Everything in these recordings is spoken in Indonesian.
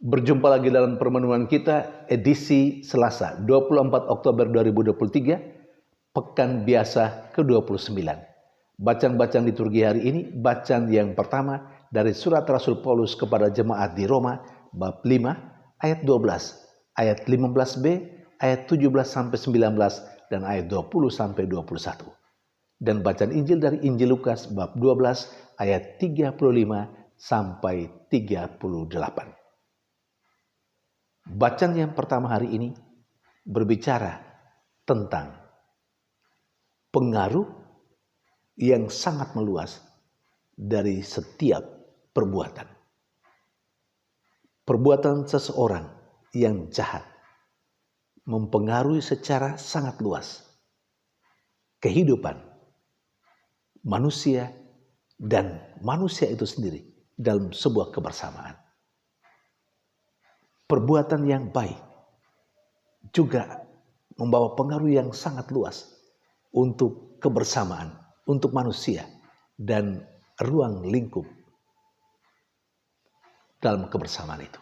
Berjumpa lagi dalam permenuhan kita edisi Selasa 24 Oktober 2023, Pekan Biasa ke-29. Bacaan-bacaan liturgi hari ini, bacaan yang pertama dari surat Rasul Paulus kepada jemaat di Roma, bab 5, ayat 12, ayat 15b, ayat 17-19, dan ayat 20-21. Dan bacaan Injil dari Injil Lukas, bab 12, ayat 35-38. Bacaan yang pertama hari ini berbicara tentang pengaruh yang sangat meluas dari setiap perbuatan. Perbuatan seseorang yang jahat mempengaruhi secara sangat luas kehidupan manusia dan manusia itu sendiri dalam sebuah kebersamaan. Perbuatan yang baik juga membawa pengaruh yang sangat luas untuk kebersamaan, untuk manusia dan ruang lingkup dalam kebersamaan itu.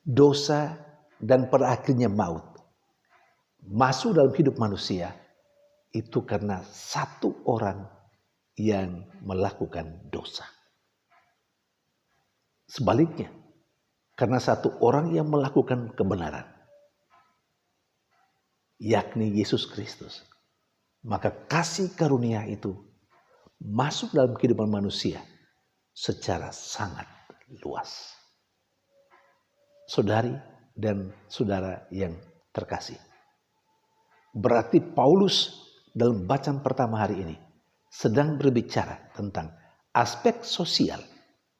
Dosa dan pada akhirnya maut masuk dalam hidup manusia itu karena satu orang yang melakukan dosa. Sebaliknya, karena satu orang yang melakukan kebenaran, yakni Yesus Kristus, maka kasih karunia itu masuk dalam kehidupan manusia secara sangat luas. Saudari dan saudara yang terkasih, berarti Paulus dalam bacaan pertama hari ini sedang berbicara tentang aspek sosial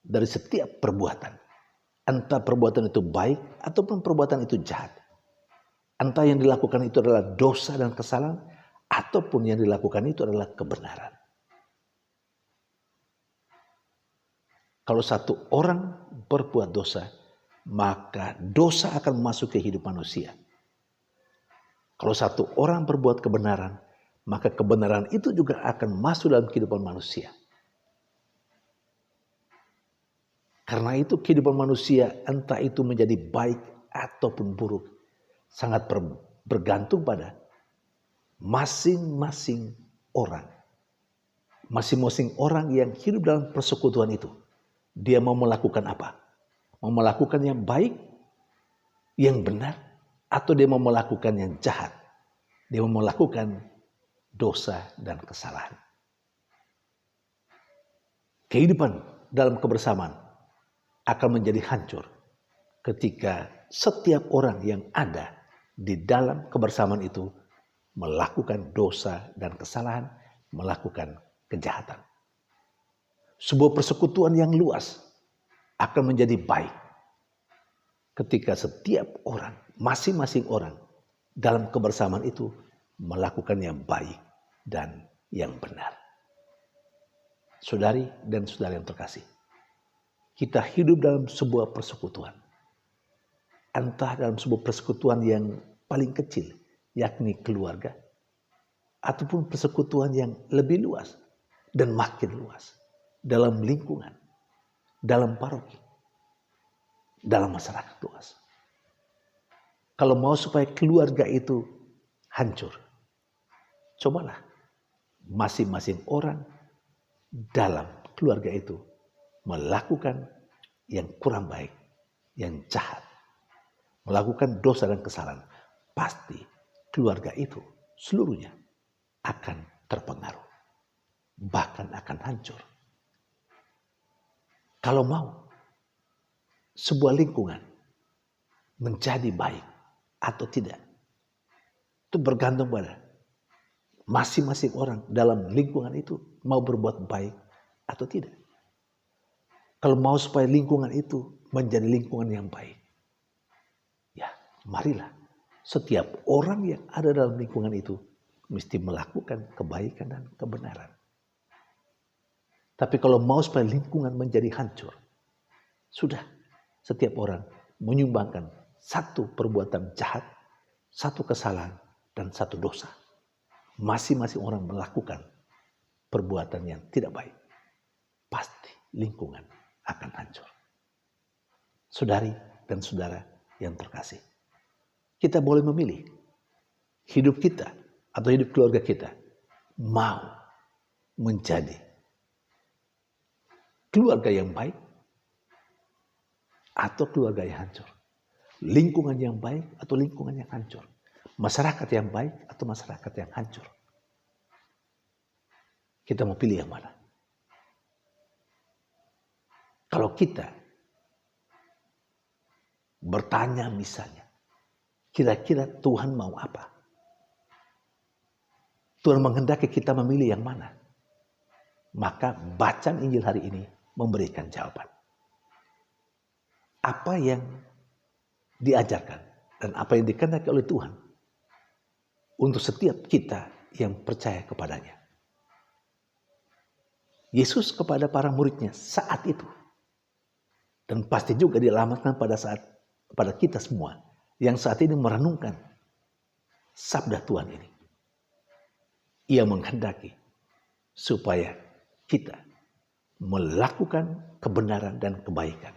dari setiap perbuatan. Entah perbuatan itu baik ataupun perbuatan itu jahat. Entah yang dilakukan itu adalah dosa dan kesalahan ataupun yang dilakukan itu adalah kebenaran. Kalau satu orang berbuat dosa, maka dosa akan masuk ke hidup manusia. Kalau satu orang berbuat kebenaran, maka kebenaran itu juga akan masuk dalam kehidupan manusia. Karena itu kehidupan manusia entah itu menjadi baik ataupun buruk sangat bergantung pada masing-masing orang. Masing-masing orang yang hidup dalam persekutuan itu, dia mau melakukan apa? Mau melakukan yang baik, yang benar, atau dia mau melakukan yang jahat? Dia mau melakukan dosa dan kesalahan. Kehidupan dalam kebersamaan akan menjadi hancur ketika setiap orang yang ada di dalam kebersamaan itu melakukan dosa dan kesalahan, melakukan kejahatan. Sebuah persekutuan yang luas akan menjadi baik ketika setiap orang, masing-masing orang dalam kebersamaan itu melakukan yang baik dan yang benar. Saudari dan saudara yang terkasih, kita hidup dalam sebuah persekutuan. Entah dalam sebuah persekutuan yang paling kecil, yakni keluarga, ataupun persekutuan yang lebih luas dan makin luas dalam lingkungan, dalam paroki, dalam masyarakat luas. Kalau mau supaya keluarga itu hancur, cobalah masing-masing orang dalam keluarga itu melakukan yang kurang baik, yang jahat, melakukan dosa dan kesalahan, pasti keluarga itu seluruhnya akan terpengaruh, bahkan akan hancur. Kalau mau sebuah lingkungan menjadi baik atau tidak, itu bergantung pada masing-masing orang dalam lingkungan itu mau berbuat baik atau tidak. Kalau mau supaya lingkungan itu menjadi lingkungan yang baik, ya marilah setiap orang yang ada dalam lingkungan itu mesti melakukan kebaikan dan kebenaran. Tapi kalau mau supaya lingkungan menjadi hancur, sudah setiap orang menyumbangkan satu perbuatan jahat, satu kesalahan, dan satu dosa. Masing-masing orang melakukan perbuatan yang tidak baik. Pasti lingkungan akan hancur. Saudari dan saudara yang terkasih, kita boleh memilih hidup kita atau hidup keluarga kita mau menjadi keluarga yang baik atau keluarga yang hancur. Lingkungan yang baik atau lingkungan yang hancur. Masyarakat yang baik atau masyarakat yang hancur. Kita mau pilih yang mana? Kalau kita bertanya misalnya, kira-kira Tuhan mau apa? Tuhan menghendaki kita memilih yang mana? Maka bacaan Injil hari ini memberikan jawaban. Apa yang diajarkan dan apa yang dikehendaki oleh Tuhan untuk setiap kita yang percaya kepadanya. Yesus kepada para muridnya saat itu, dan pasti juga dialamatkan pada kita semua yang saat ini merenungkan sabda Tuhan ini. Ia menghendaki supaya kita melakukan kebenaran dan kebaikan,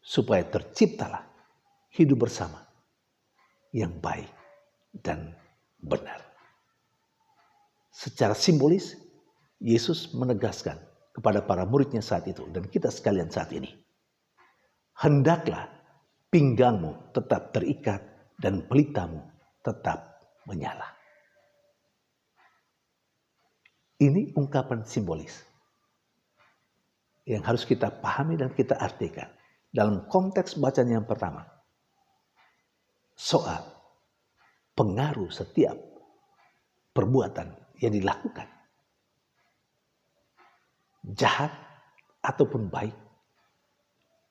supaya terciptalah hidup bersama yang baik dan benar. Secara simbolis, Yesus menegaskan kepada para muridnya saat itu dan kita sekalian saat ini, hendaklah pinggangmu tetap terikat dan pelitamu tetap menyala. Ini ungkapan simbolis yang harus kita pahami dan kita artikan dalam konteks bacaan yang pertama. Soal pengaruh setiap perbuatan yang dilakukan, jahat ataupun baik.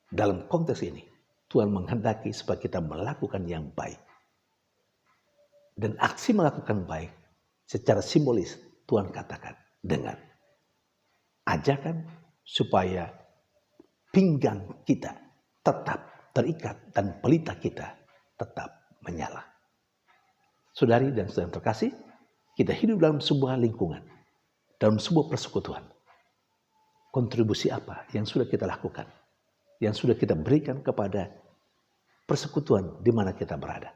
Dalam konteks ini, Tuhan menghendaki supaya kita melakukan yang baik. Dan aksi melakukan baik secara simbolis Tuhan katakan dengan ajakan supaya pinggang kita tetap terikat dan pelita kita tetap menyala. Saudari dan saudara yang terkasih, kita hidup dalam sebuah lingkungan, dalam sebuah persekutuan. Kontribusi apa yang sudah kita lakukan, yang sudah kita berikan kepada persekutuan di mana kita berada?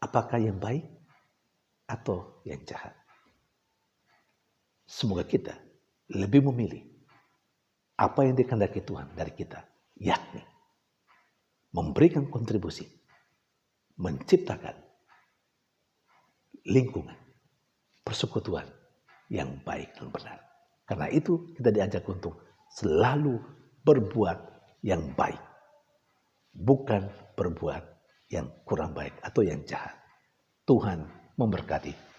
Apakah yang baik atau yang jahat? Semoga kita lebih memilih apa yang dikehendaki Tuhan dari kita, yakni memberikan kontribusi, menciptakan lingkungan persekutuan yang baik dan benar. Karena itu kita diajak untuk selalu berbuat yang baik, bukan berbuat yang kurang baik atau yang jahat. Tuhan memberkati